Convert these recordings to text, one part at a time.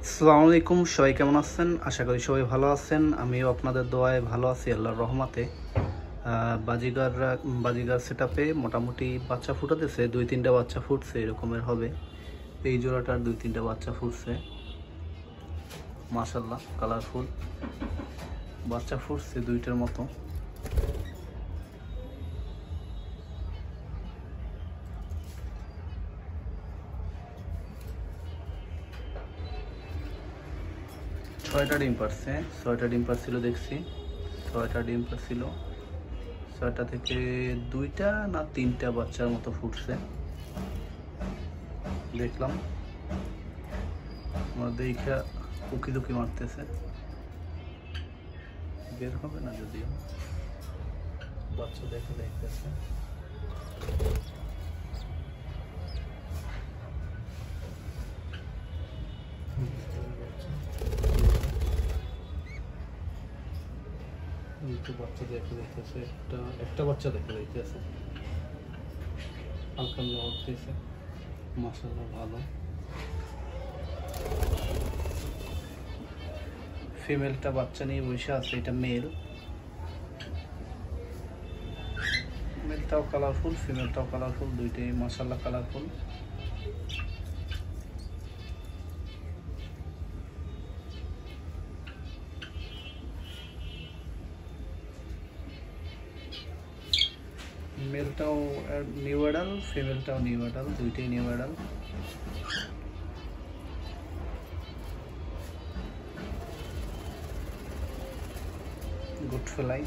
আসসালামু আলাইকুম, সবাই কেমন আছেন? আশা করি সবাই ভালো আছেন। আমিও আপনাদের দোয়ায় ভালো আছি, আল্লাহর রহমতে। বাজিগার সেট আপে মোটামুটি বাচ্চা ফুটাতেছে, 2-3টা বাচ্চা ফুটছে, এরকমের হবে। এই জোড়াটার 2-3টা বাচ্চা ফুটছে, মাশাল্লাহ কালারফুল বাচ্চা ফুটছে 2টার মতো। ছয়টা ডিম পারছে, 6টা ডিম পারছিল দেখছি, 6টা ডিম পারছিল। 6টা থেকে 2টা না 3টা বাচ্চার মতো ফুটছে দেখলাম। আমার দেখা উকি দুকি মারতেছে, বের হবে না যদিও, বাচ্চা দেখে দেখতেছে। বাচ্চা দেখে দেখতেছে, একটা বাচ্চা দেখে দেখতেছে, হালকা লড়তেছে, মাশাআল্লাহ ভালো। ফিমেলটা বাচ্চা নিয়ে বসে আছে, এটা মেল। মেলটাও কালারফুল, ফিমেলটাও কালারফুল, দুইটাই মাশাআল্লাহ কালারফুল। মেলটাও নিউ অ্যাডাল, ফিমেলটাও নিউ অ্যাডাল, দুইটাই নিউ অ্যাডাল। Good fly.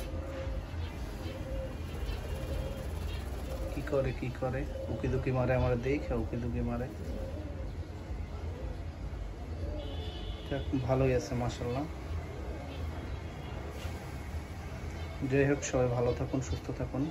কি করে উকি দুকি মারে, আমার দেখে উকি দুকি মারে। ভালোই আছে মাশাআল্লাহ। যাই হোক, সবাই ভালো থাকুন, সুস্থ থাকুন।